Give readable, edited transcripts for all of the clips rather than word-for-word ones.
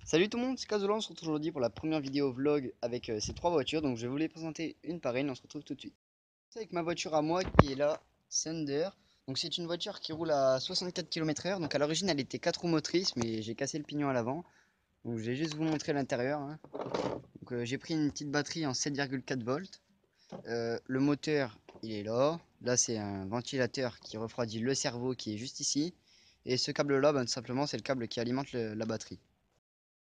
Salut tout le monde, c'est Cazolan, on se retrouve aujourd'hui pour la première vidéo vlog avec ces trois voitures. Donc je vais vous les présenter une par une, on se retrouve tout de suite. C'est avec ma voiture à moi qui est la Thunder. Donc c'est une voiture qui roule à 64 km/h. Donc à l'origine elle était 4 roues motrices mais j'ai cassé le pignon à l'avant. Donc je vais juste vous montrer l'intérieur, hein. Donc j'ai pris une petite batterie en 7,4 volts. Le moteur il est là. Là c'est un ventilateur qui refroidit le cerveau qui est juste ici. Et ce câble là, tout simplement c'est le câble qui alimente la batterie.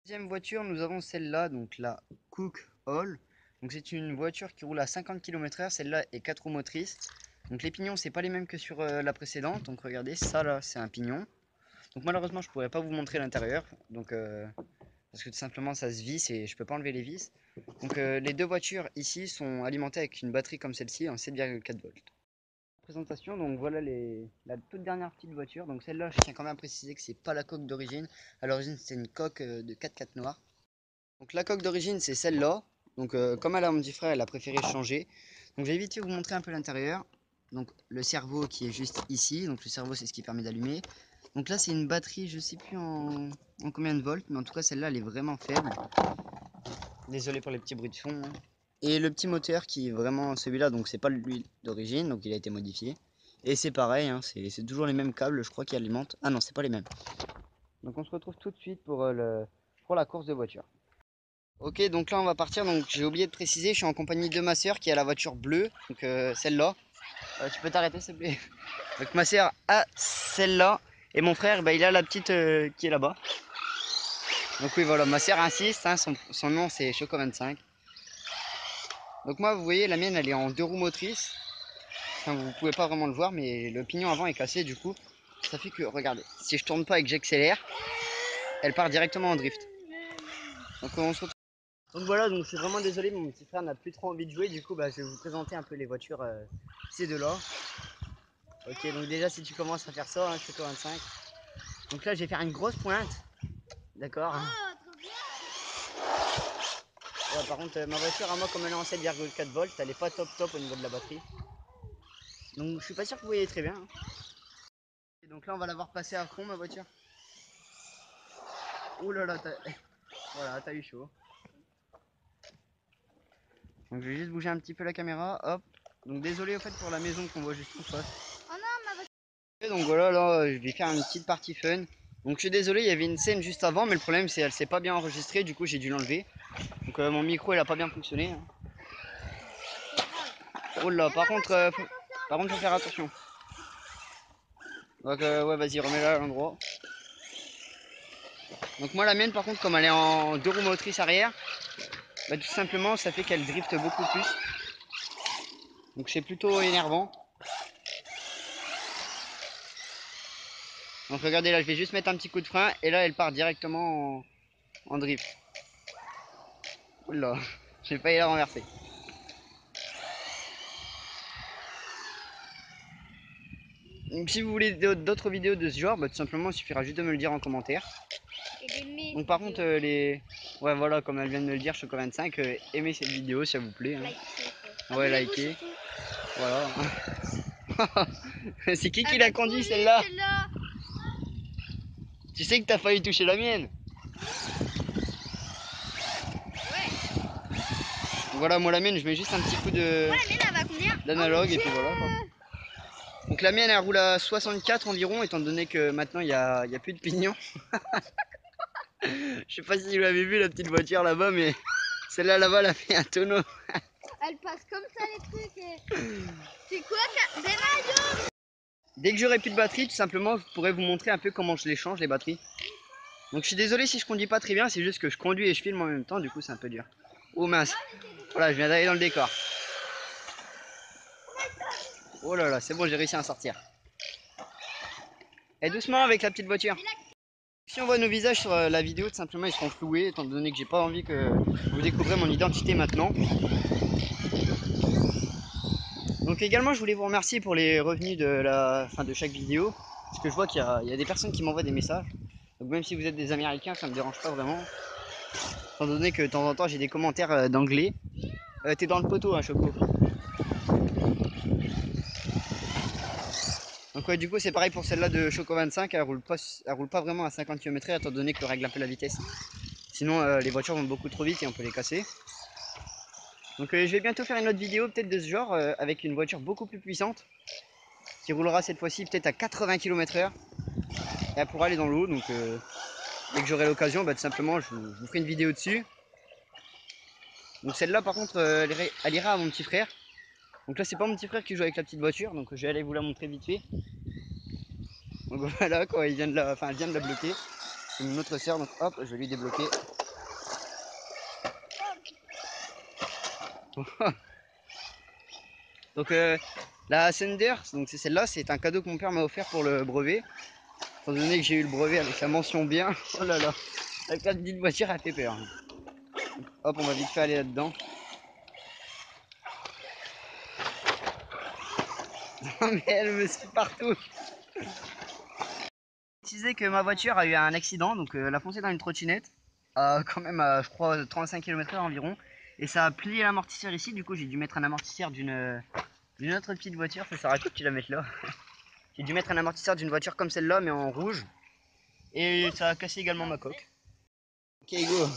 Deuxième voiture, nous avons celle-là, donc la Cook Hall. Donc c'est une voiture qui roule à 50 km/h, celle-là est 4 roues motrices. Donc les pignons, c'est pas les mêmes que sur la précédente. Donc regardez, ça là, c'est un pignon. Donc malheureusement, je pourrais pas vous montrer l'intérieur. Donc parce que tout simplement, ça se visse et je peux pas enlever les vis. Donc les deux voitures ici sont alimentées avec une batterie comme celle-ci en 7,4 volts. Présentation, donc voilà la toute dernière petite voiture. Donc celle-là, je tiens quand même à préciser que c'est pas la coque d'origine. À l'origine, c'est une coque de 4x4 noir. Donc la coque d'origine c'est celle-là. Donc comme à mon petit frère, elle a préféré changer. Donc je vais vite vous montrer un peu l'intérieur. Donc le cerveau qui est juste ici. Donc le cerveau c'est ce qui permet d'allumer. Donc là c'est une batterie, je sais plus en combien de volts, mais en tout cas celle-là elle est vraiment faible. Désolé pour les petits bruits de fond, hein. Et le petit moteur qui est vraiment celui-là, donc c'est pas lui d'origine, donc il a été modifié. Et c'est pareil, hein, c'est toujours les mêmes câbles, je crois, qui alimentent. Ah non, c'est pas les mêmes. Donc on se retrouve tout de suite pour la course de voiture. Ok, donc là on va partir. Donc j'ai oublié de préciser, je suis en compagnie de ma soeur qui a la voiture bleue, donc celle-là. Tu peux t'arrêter s'il te plaît. Donc ma soeur a celle-là et mon frère bah, il a la petite qui est là-bas. Donc oui voilà, ma soeur insiste, hein, son nom c'est Choco25. Donc moi vous voyez la mienne elle est en deux roues motrices. Enfin vous pouvez pas vraiment le voir mais le pignon avant est cassé du coup. Ça fait que regardez, si je tourne pas et que j'accélère, elle part directement en drift. Donc on se retrouve. Donc voilà, donc je suis vraiment désolé, mon petit frère n'a plus trop envie de jouer, du coup bah, je vais vous présenter un peu les voitures, ces deux-là. Ok, donc déjà si tu commences à faire ça, hein, Choco 25. Donc là je vais faire une grosse pointe, d'accord. Ouais, par contre ma voiture à moi comme elle est en 7,4 volts, elle est pas top top au niveau de la batterie. Donc je suis pas sûr que vous voyez très bien, hein. Et donc là on va l'avoir passé à fond ma voiture. Ouh là là, voilà, t'as eu chaud. Donc je vais juste bouger un petit peu la caméra, hop. Donc désolé au fait pour la maison qu'on voit juste en face. Et donc voilà, là je vais faire une petite partie fun. Donc je suis désolé, il y avait une scène juste avant, mais le problème c'est qu'elle s'est pas bien enregistrée, du coup j'ai dû l'enlever. Donc mon micro il a pas bien fonctionné, hein. Oh là, par contre faut faire attention. Donc ouais, vas-y, remets-la à l'endroit. Donc moi la mienne par contre comme elle est en deux roues motrices arrière, bah, tout simplement ça fait qu'elle drifte beaucoup plus. Donc c'est plutôt énervant. Donc regardez là, je vais juste mettre un petit coup de frein et là elle part directement en drift. Oula, j'ai failli la renverser. Donc si vous voulez d'autres vidéos de ce genre, bah, tout simplement il suffira juste de me le dire en commentaire. Donc par contre ouais voilà, comme elle vient de me le dire, Choco25, aimez cette vidéo s'il vous plaît, hein. Ouais, likez. Voilà. C'est qui l'a conduit celle-là? Tu sais que t'as failli toucher la mienne. Voilà, moi la mienne je mets juste un petit coup d'analogue et puis voilà quoi. Donc la mienne elle roule à 64 environ, étant donné que maintenant il y a plus de pignon. Je sais pas si vous l'avez vu la petite voiture là-bas, mais celle-là là-bas elle a fait un tonneau. Elle passe comme ça les trucs et... C'est quoi des maillots? Dès que j'aurai plus de batterie, tout simplement, je pourrais vous montrer un peu comment je les change les batteries. Donc je suis désolé si je conduis pas très bien, c'est juste que je conduis et je filme en même temps, du coup c'est un peu dur. Oh mince, voilà, je viens d'aller dans le décor. Oh là là, c'est bon, j'ai réussi à en sortir. Et doucement avec la petite voiture. Si on voit nos visages sur la vidéo, tout simplement ils seront floués, étant donné que j'ai pas envie que vous découvrez mon identité maintenant. Donc également je voulais vous remercier pour les revenus de la fin de chaque vidéo, parce que je vois qu'il y a des personnes qui m'envoient des messages. Donc même si vous êtes des Américains, ça me dérange pas vraiment, étant donné que de temps en temps j'ai des commentaires d'anglais. T'es dans le poteau, hein, Choco. Donc ouais, du coup c'est pareil pour celle-là de Choco 25, elle roule pas vraiment à 50 km/h, étant donné que je règle un peu la vitesse. Sinon les voitures vont beaucoup trop vite et on peut les casser. Donc je vais bientôt faire une autre vidéo peut-être de ce genre avec une voiture beaucoup plus puissante qui roulera cette fois-ci peut-être à 80 km/h et elle pourra aller dans l'eau. Donc dès que j'aurai l'occasion, bah, tout simplement je vous ferai une vidéo dessus. Donc celle-là par contre elle ira à mon petit frère. Donc là c'est pas mon petit frère qui joue avec la petite voiture, donc je vais aller vous la montrer vite fait. Donc voilà quoi, il vient de la, enfin, elle vient de la bloquer. C'est une autre sœur, donc hop, je vais lui débloquer. Donc la Sender, donc c'est celle-là, c'est un cadeau que mon père m'a offert pour le brevet. Étant donné que j'ai eu le brevet avec la mention bien, oh là là, avec la petite voiture elle fait peur. Donc, hop, on va vite fait aller là-dedans. Mais elle me suit partout. Je disais que ma voiture a eu un accident, donc elle a foncé dans une trottinette, quand même à je crois 35 km/h environ. Et ça a plié l'amortisseur ici, du coup j'ai dû mettre un amortisseur d'une autre petite voiture, ça sert à quoi que tu la mettes là. J'ai dû mettre un amortisseur d'une voiture comme celle-là, mais en rouge. Et ça a cassé également ma coque. Ok, go.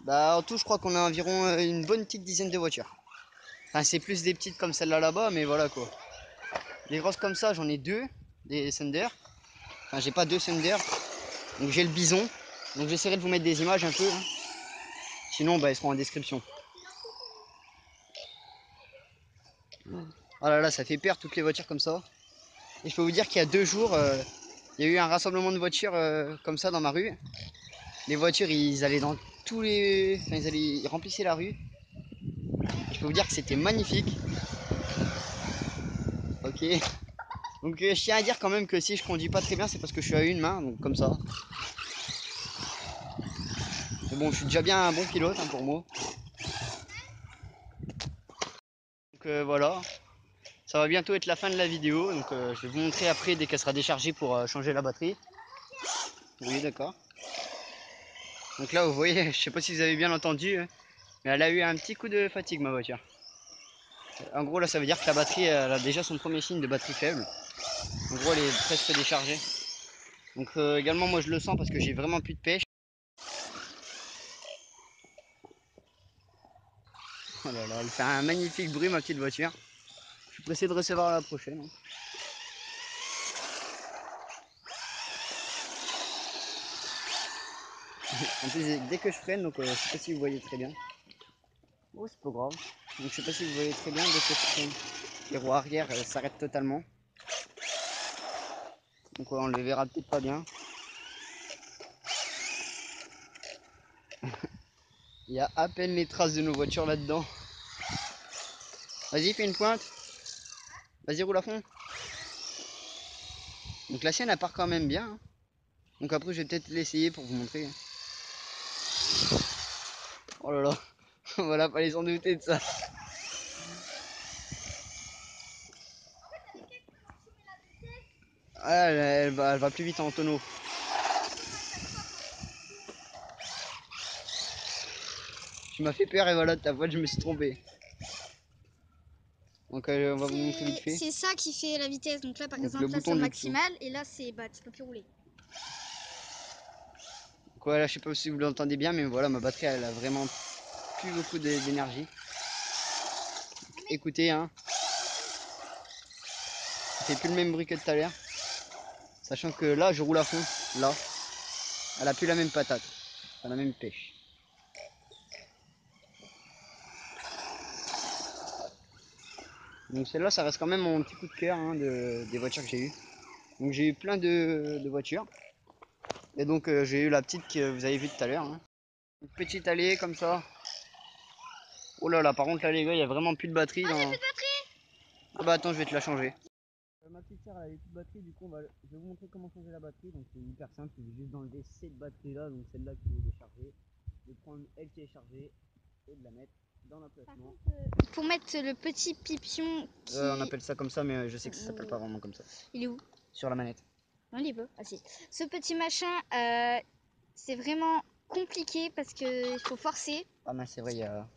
Bah, en tout, je crois qu'on a environ une bonne petite dizaine de voitures. Enfin, c'est plus des petites comme celle-là là-bas, mais voilà quoi. Des grosses comme ça, j'en ai deux, des Thunder. Enfin, j'ai pas deux Thunder. Donc j'ai le Bison. Donc j'essaierai de vous mettre des images un peu. Hein. Sinon, bah, elles seront en description. Oh là là, ça fait peur toutes les voitures comme ça. Et je peux vous dire qu'il y a 2 jours, il y a eu un rassemblement de voitures comme ça dans ma rue. Les voitures, ils allaient dans tous les... Enfin, ils remplissaient la rue. Je peux vous dire que c'était magnifique. Ok. Donc je tiens à dire quand même que si je conduis pas très bien, c'est parce que je suis à une main, donc comme ça. Mais bon, je suis déjà bien un bon pilote hein, pour moi. Donc voilà. Ça va bientôt être la fin de la vidéo. Donc je vais vous montrer après dès qu'elle sera déchargée pour changer la batterie. Oui, d'accord. Donc là, vous voyez, je sais pas si vous avez bien entendu, hein, mais elle a eu un petit coup de fatigue ma voiture. En gros, là, ça veut dire que la batterie, elle a déjà son premier signe de batterie faible. En gros, elle est presque déchargée. Donc également, moi, je le sens parce que j'ai vraiment plus de pêche. Oh là là, elle fait un magnifique bruit, ma petite voiture. Je suis pressé de recevoir la prochaine. Hein. En plus, dès que je freine, donc je sais pas si vous voyez très bien. Oh, c'est pas grave. Donc je sais pas si vous voyez très bien, dès que je freine, les roues arrière s'arrêtent totalement. Donc on le verra peut-être pas bien. Il y a à peine les traces de nos voitures là-dedans. Vas-y, fais une pointe. Vas-y, roule à fond. Donc la sienne, elle part quand même bien. Hein. Donc après, je vais peut-être l'essayer pour vous montrer. Oh là là. Voilà, fallait s'en douter de ça. Ah, elle va plus vite en tonneau. Tu m'as fait peur et voilà, ta voix, je me suis trompé. Donc on va vous montrer vite fait. C'est ça qui fait la vitesse. Donc là, par Donc exemple, le là c'est bouton au du dessous. maximal et là c'est bah tu peux plus rouler. Donc voilà, je sais pas si vous l'entendez bien, mais voilà, ma batterie, elle a vraiment plus beaucoup d'énergie. Écoutez, hein, ça fait plus le même bruit que tout à l'heure. Sachant que là, je roule à fond. Là, elle a plus la même patate, pas la même pêche. Donc celle-là, ça reste quand même mon petit coup de cœur hein, des voitures que j'ai eues. Donc j'ai eu plein de voitures. Et donc j'ai eu la petite que vous avez vue tout à l'heure. Hein. Une petite allée comme ça. Oh là là, par contre là les gars, il n'y a vraiment plus de batterie Ah, dans... j'ai plus de batterie. Ah bah attends, je vais te la changer. Ma petite sœur elle avait plus de batterie, du coup je vais vous montrer comment changer la batterie. Donc c'est hyper simple, il suffit juste d'enlever cette batterie là, donc celle-là qui est déchargée. De prendre elle qui est chargée et de la mettre dans l'emplacement. Pour mettre le petit pipion qui... On appelle ça comme ça, mais je sais que ça s'appelle pas vraiment comme ça. Il est où? Sur la manette. Non, il est beau. Ah si. Ce petit machin, c'est vraiment compliqué parce que il faut forcer. Ah mince, c'est vrai, il y a...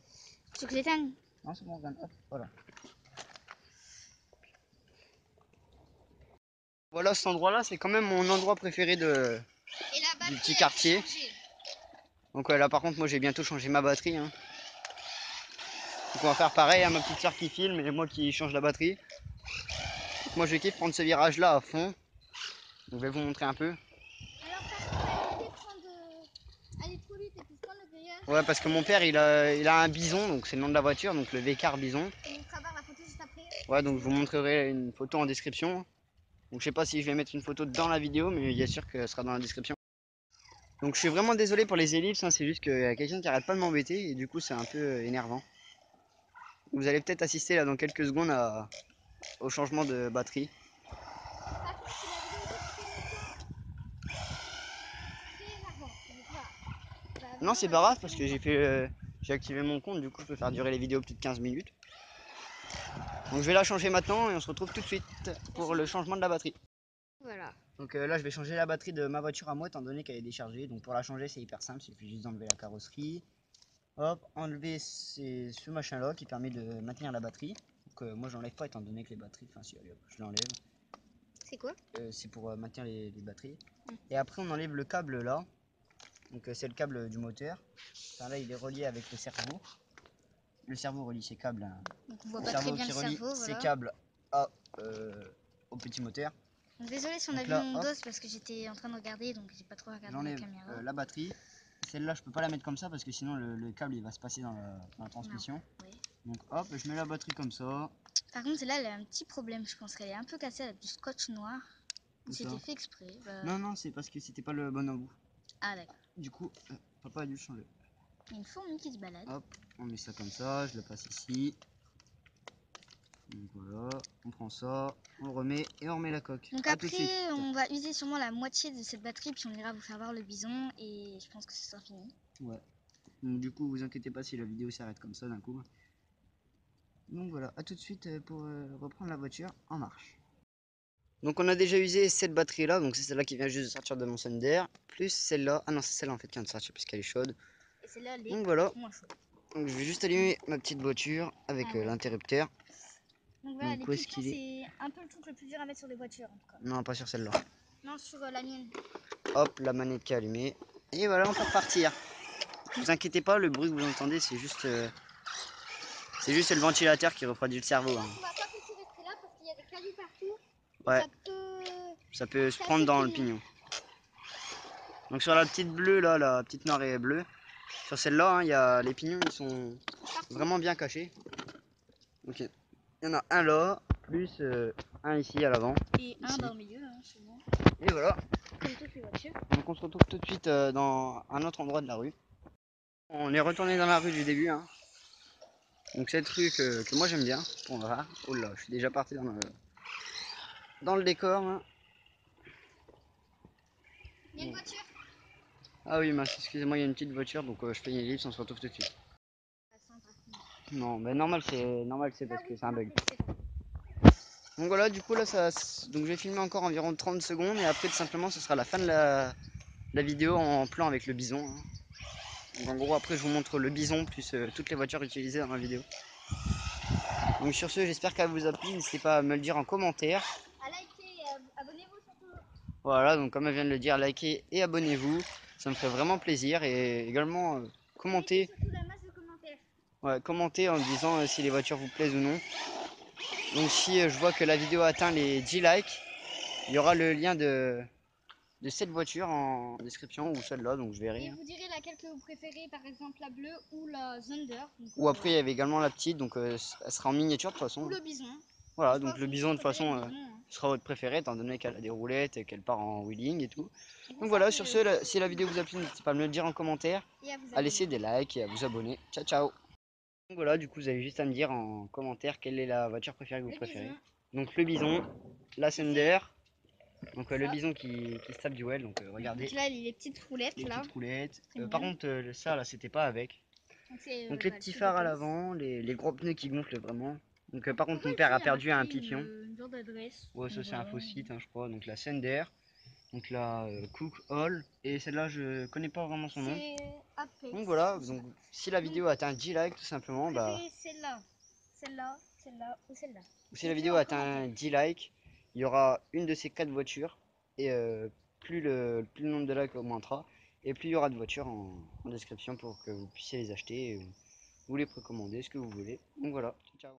Tu veux que j'éteigne? Non, c'est bon, regarde, hop, voilà. Voilà, cet endroit-là, c'est quand même mon endroit préféré de... Et là-bas, du petit quartier. Donc là par contre moi j'ai bientôt changé ma batterie. Hein. Donc on va faire pareil à ma petite soeur qui filme et moi qui change la batterie. Donc moi je kiffe prendre ce virage là à fond. Donc je vais vous montrer un peu. Alors par contre, aller trop vite et puis prendre le grillage. Ouais parce que mon père il a un bison, donc c'est le nom de la voiture, donc le V-Car bison. On montrera la photo juste après. Ouais donc je vous montrerai une photo en description. Donc je sais pas si je vais mettre une photo dans la vidéo, mais il y a sûr que ce sera dans la description. Donc je suis vraiment désolé pour les ellipses, hein, c'est juste qu'il y a quelqu'un qui arrête pas de m'embêter et du coup c'est un peu énervant. Vous allez peut-être assister là dans quelques secondes au changement de batterie. Non c'est pas grave parce que j'ai activé mon compte, du coup je peux faire durer les vidéos plus de 15 minutes. Donc je vais la changer maintenant et on se retrouve tout de suite pour le changement de la batterie. Voilà. Donc là je vais changer la batterie de ma voiture à moi étant donné qu'elle est déchargée. Donc pour la changer c'est hyper simple, il suffit juste d'enlever la carrosserie. Hop, enlever ce machin là qui permet de maintenir la batterie. Donc moi j'enlève pas étant donné que les batteries, enfin si allez hop, je l'enlève. C'est quoi? C'est pour maintenir les batteries. Et après on enlève le câble là. Donc c'est le câble du moteur. Enfin, là il est relié avec le cerveau. Le cerveau relie ses câbles. Donc on voit Le pas cerveau très bien qui le relie cerveau, ses voilà. câbles au petit moteur. Désolée si on a Donc vu là, mon hop, dos parce que j'étais en train de regarder donc j'ai pas trop regardé la j'enlève caméra. la batterie. Celle-là je peux pas la mettre comme ça parce que sinon le câble il va se passer dans la transmission. Ouais. Donc hop, je mets la batterie comme ça. Par contre celle-là elle a un petit problème, je pense qu'elle est un peu cassée, elle a du scotch noir. C'était fait exprès. Non, non, c'est parce que c'était pas le bon embout. Ah d'accord. Du coup, papa a dû le changer. Il y a une fourmi qui se balade. Hop, on met ça comme ça, je le passe ici. Donc voilà, on prend ça, on remet et on remet la coque. Donc après, on va user sûrement la moitié de cette batterie, puis on ira vous faire voir le bison, et je pense que ce sera fini. Ouais. Donc du coup, vous inquiétez pas si la vidéo s'arrête comme ça d'un coup. Donc voilà, à tout de suite pour reprendre la voiture en marche. Donc on a déjà usé cette batterie là, donc c'est celle-là qui vient juste de sortir de mon Thunder, plus celle-là, ah non c'est celle-là en fait qui vient de sortir parce qu'elle est chaude. Et celle-là, elle est donc voilà, moins chaude. donc je vais juste allumer ma petite voiture avec l'interrupteur. Donc voilà, Donc, les pistons c'est un peu le truc le plus dur à mettre sur les voitures en tout cas. Non, pas sur celle-là. Non, sur la mienne. Hop, la manette qui est allumée. Et voilà, on peut repartir. Ne vous inquiétez pas, le bruit que vous entendez, c'est juste le ventilateur qui refroidit le cerveau. Hein. On va pas laisser rester là parce qu'il y a des cailloux partout. Ouais. Ça peut se prendre dans le pignon. Donc sur la petite bleue là, la petite noire et bleue, sur celle-là, hein, y a, les pignons ils sont vraiment bien cachés. Donc il y en a un là, plus un ici à l'avant. Et un dans le milieu, hein, souvent. Et voilà. Comme toutes les voitures. Donc on se retrouve tout de suite dans un autre endroit de la rue. On est retourné dans la rue du début. Hein. Donc cette rue que moi j'aime bien, on va. Oh là, je suis déjà parti dans le décor. Hein. Il y a une voiture. Ah oui, mince, excusez-moi, il y a une petite voiture, donc je fais une ellipse, on se retrouve tout de suite. Non, mais normal, c'est parce que c'est un bug. Donc voilà, du coup là, donc je vais filmer encore environ 30 secondes et après tout simplement ce sera la fin de la vidéo en plan avec le bison. Hein. Donc en gros après je vous montre le bison plus toutes les voitures utilisées dans ma vidéo. Donc sur ce, j'espère qu'elle vous a plu, n'hésitez pas à me le dire en commentaire. À liker et abonnez-vous surtout. Voilà, donc comme elle vient de le dire, likez et abonnez-vous, ça me ferait vraiment plaisir et également commentez. Surtout la masse de commentaires. Ouais, commentez en disant si les voitures vous plaisent ou non. Donc si je vois que la vidéo atteint les 10 likes, il y aura le lien de cette voiture en description ou celle-là, donc je verrai. Et vous direz laquelle que vous préférez, par exemple la bleue ou la Thunder. Ou après il y avait également la petite, donc elle sera en miniature de toute façon. Ou le bison. Voilà, donc le bison de toute façon sera votre préféré étant donné qu'elle a des roulettes et qu'elle part en wheeling et tout. Donc voilà, sur ce, si la vidéo vous a plu, n'hésitez pas à me le dire en commentaire, à laisser des likes et à vous abonner. Ciao ciao. Donc voilà, du coup vous avez juste à me dire en commentaire quelle est la voiture préférée que vous préférez. Donc le bison, la Thunder, donc le bison qui se tape du well, donc regardez. Donc là, les petites roulettes. Les là. petites roulettes. Par contre, ça là, c'était pas avec. Donc les Voilà, petits phares à l'avant, les gros pneus qui gonflent vraiment. Donc par contre, mon père a perdu un pipion. Une genre d'adresse. Ouais, ça c'est un faux site, hein, je crois. Donc la Sender, donc la Cook Hall, et celle-là, je connais pas vraiment son nom. Donc voilà, donc si la vidéo atteint 10 likes, tout simplement, bah. Celle-là, celle-là, celle-là ou celle-là. Si la vidéo atteint 10 likes, il y aura une de ces 4 voitures et plus le nombre de likes augmentera, et plus il y aura de voitures en description pour que vous puissiez les acheter, ou les précommander, ce que vous voulez. Donc voilà, ciao.